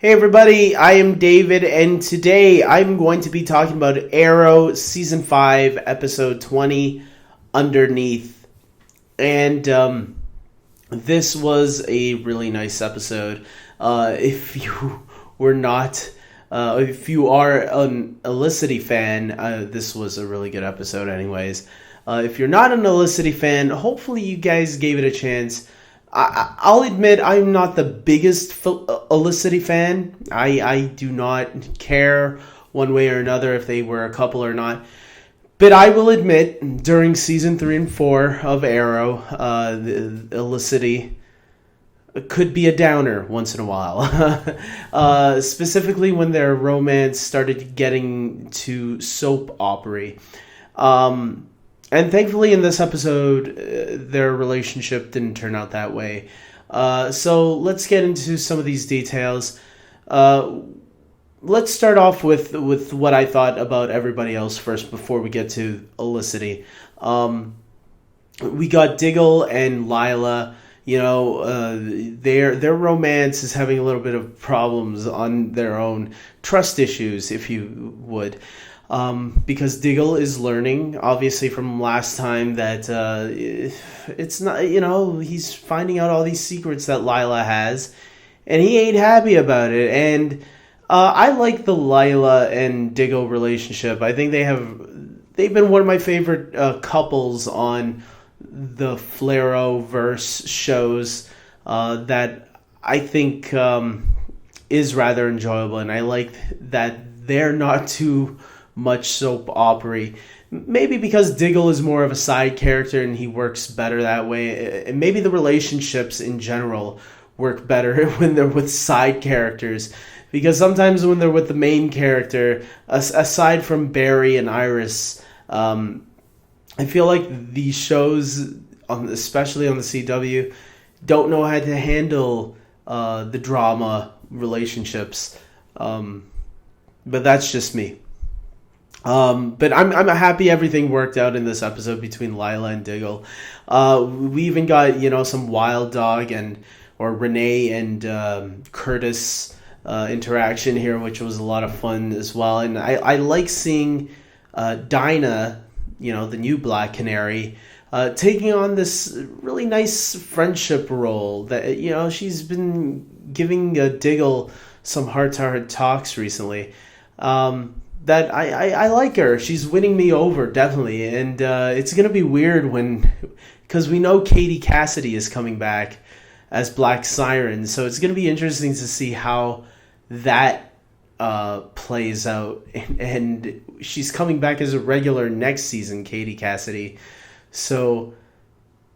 Hey everybody, I am David, and today I'm going to be talking about Arrow Season 5, Episode 20, Underneath. And this was a really nice episode. If you were not, if you are an Olicity fan, this was a really good episode anyways. If you're not an Olicity fan, hopefully you guys gave it a chance. I'll admit I'm not the biggest Olicity fan. I do not care one way or another if they were a couple or not. But I will admit, during season 3 and 4 of Arrow, the Olicity could be a downer once in a while. Specifically when their romance started getting to soap opera. And thankfully in this episode, their relationship didn't turn out that way. So let's get into some of these details. Let's start off with what I thought about everybody else first before we get to Olicity. We got Diggle and Lyla. You know, their romance is having a little bit of problems on their own. Trust issues, if you would. Because Diggle is learning, obviously, from last time that it's not, he's finding out all these secrets that Lyla has, and he ain't happy about it. And I like the Lyla and Diggle relationship. I think they've been one of my favorite couples on the Flareverse shows that I think is rather enjoyable, and I like that they're not too much soap opera. Maybe because Diggle is more of a side character and he works better that way. And maybe the relationships in general work better when they're with side characters. Because sometimes when they're with the main character, aside from Barry and Iris, I feel like these shows, especially on the CW, don't know how to handle the drama relationships. But that's just me. But I'm happy everything worked out in this episode between Lyla and Diggle. We even got some Wild Dog or Renee and Curtis interaction here, which was a lot of fun as well. And I like seeing Dinah, the new Black Canary, taking on this really nice friendship role that she's been giving Diggle some heart-to-heart talks recently. That I like her. She's winning me over, definitely. And it's going to be weird because we know Katie Cassidy is coming back as Black Siren. So it's going to be interesting to see how that plays out. And she's coming back as a regular next season, Katie Cassidy. So,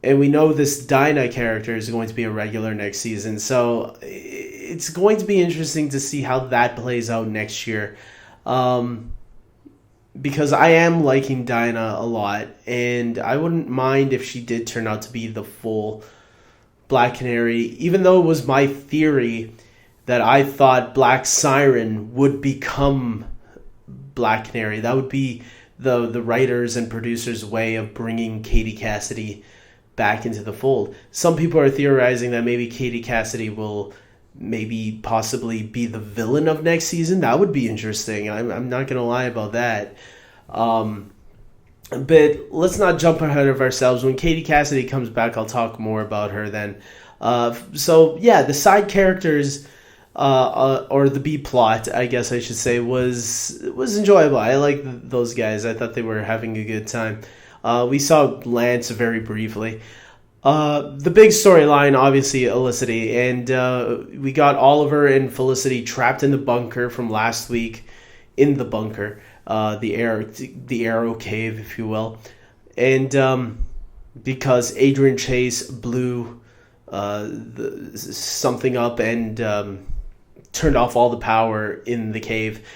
and we know this Dinah character is going to be a regular next season. So it's going to be interesting to see how that plays out next year. Because I am liking Dinah a lot, and I wouldn't mind if she did turn out to be the full Black Canary, even though it was my theory that I thought Black Siren would become Black Canary. That would be the writers and producers' way of bringing Katie Cassidy back into the fold. Some people are theorizing that maybe Katie Cassidy will possibly be the villain of next season. That would be interesting. I'm not going to lie about that. But let's not jump ahead of ourselves. When Katie Cassidy comes back, I'll talk more about her then. So yeah, the side characters, or the B plot, I guess I should say, was enjoyable. I like those guys. I thought they were having a good time. We saw Lance very briefly. The big storyline, obviously, Olicity, and we got Oliver and Felicity trapped in the bunker from last week, in the bunker, the Arrow cave, if you will, and because Adrian Chase blew something up and turned off all the power in the cave,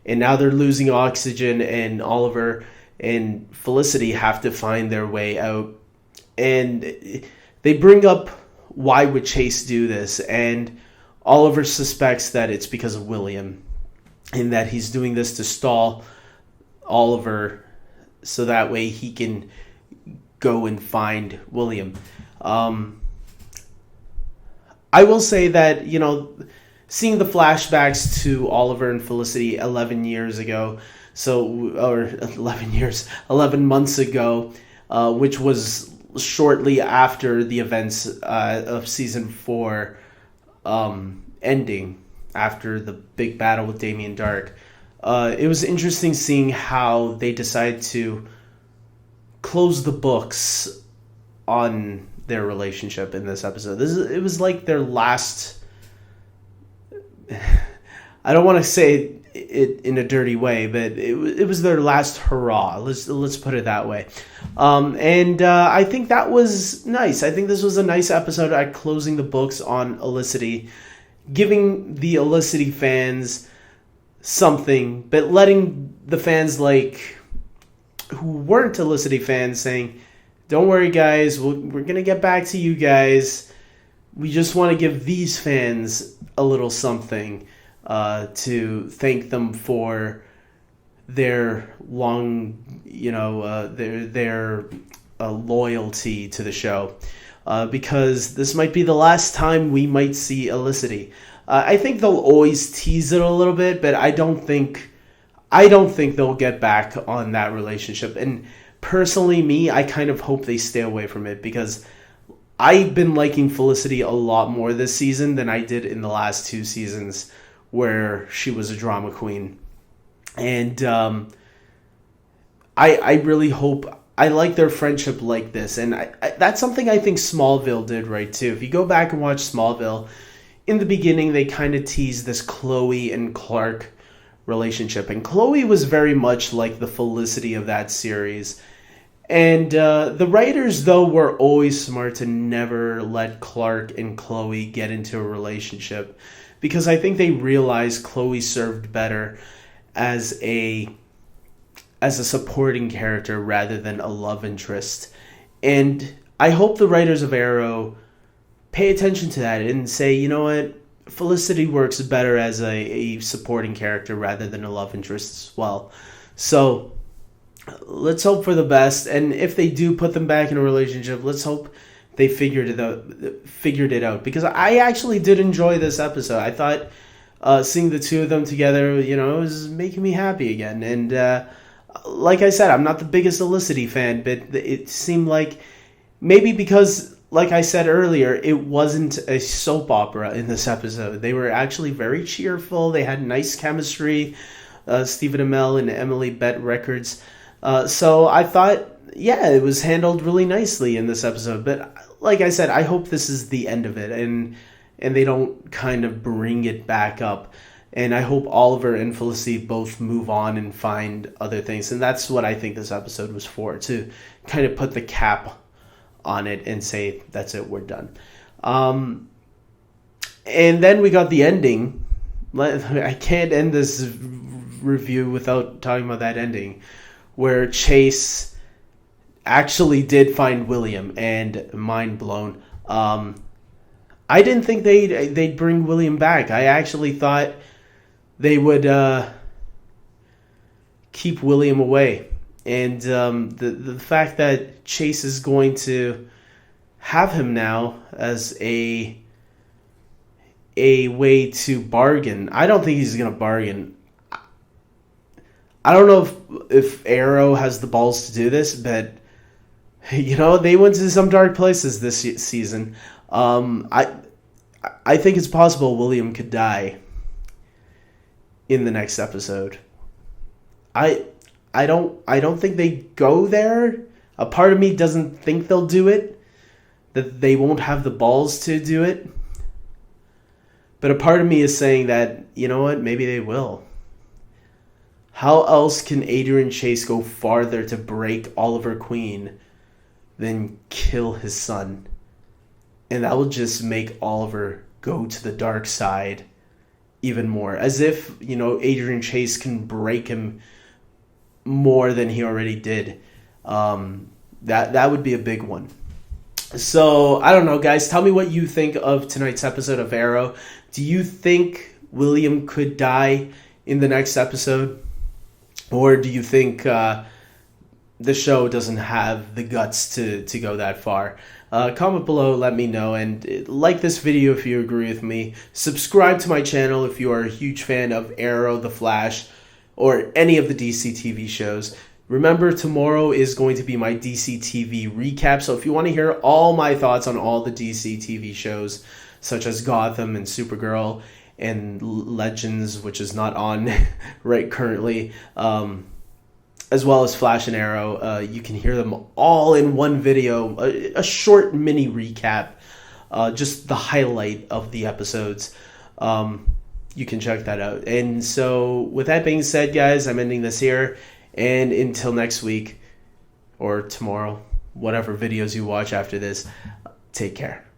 and now they're losing oxygen, and Oliver and Felicity have to find their way out. And they bring up, why would Chase do this? And Oliver suspects that it's because of William, and that he's doing this to stall Oliver so that way he can go and find William. I will say that, seeing the flashbacks to Oliver and Felicity 11 years ago, or 11 months ago, which was shortly after the events of season 4 ending, after the big battle with Damien Dark. It was interesting seeing how they decided to close the books on their relationship in this episode. It was like their last... I don't want to say it in a dirty way, but it was their last hurrah. Let's put it that way. I think that was nice. I think this was a nice episode at closing the books on Olicity, giving the Olicity fans something, but letting the fans who weren't Olicity fans saying, "Don't worry, guys. We're gonna get back to you guys. We just want to give these fans a little something to thank them for their long, their loyalty to the show, because this might be the last time we might see Olicity." I think they'll always tease it a little bit, but I don't think they'll get back on that relationship. And personally, I kind of hope they stay away from it, because I've been liking Felicity a lot more this season than I did in the last 2 seasons where she was a drama queen. And I really hope... I like their friendship like this. And that's something I think Smallville did right, too. If you go back and watch Smallville, in the beginning, they kind of teased this Chloe and Clark relationship. And Chloe was very much like the Felicity of that series. And the writers, though, were always smart to never let Clark and Chloe get into a relationship, because I think they realized Chloe served better as a supporting character rather than a love interest. And I hope the writers of Arrow pay attention to that and say, you know what, Felicity works better as a supporting character rather than a love interest as well. So let's hope for the best. And if they do put them back in a relationship, let's hope they figured it out. Because I actually did enjoy this episode. I thought seeing the two of them together, it was making me happy again. And like I said, I'm not the biggest Olicity fan, but it seemed like maybe because, like I said earlier, it wasn't a soap opera in this episode. They were actually very cheerful. They had nice chemistry. Stephen Amell and Emily Bett Records. So I thought, yeah, it was handled really nicely in this episode. But like I said, I hope this is the end of it and they don't kind of bring it back up. And I hope Oliver and Felicity both move on and find other things. And that's what I think this episode was for, to kind of put the cap on it and say, that's it, we're done. And then we got the ending. I can't end this review without talking about that ending, where Chase actually did find William, and mind blown. I didn't think they'd bring William back. I actually thought they would keep William away. And the fact that Chase is going to have him now as a way to bargain. I don't think he's going to bargain. I don't know if Arrow has the balls to do this, but they went to some dark places this season. I think it's possible William could die in the next episode. I don't think they go there. A part of me doesn't think they'll do it, that they won't have the balls to do it. But a part of me is saying that, you know what, maybe they will. How else can Adrian Chase go farther to break Oliver Queen than kill his son? And that will just make Oliver go to the dark side even more. As if, Adrian Chase can break him more than he already did. That would be a big one. So, I don't know, guys. Tell me what you think of tonight's episode of Arrow. Do you think William could die in the next episode? Or do you think the show doesn't have the guts to go that far. Comment below, let me know, and like this video if you agree with me. Subscribe to my channel if you are a huge fan of Arrow, The Flash, or any of the DC TV shows. Remember, tomorrow is going to be my DC TV recap, so if you want to hear all my thoughts on all the DC TV shows, such as Gotham and Supergirl and Legends, which is not on right currently, as well as Flash and Arrow, you can hear them all in one video, a short mini recap, just the highlight of the episodes. You can check that out. And so with that being said, guys, I'm ending this here. And until next week or tomorrow, whatever videos you watch after this, take care.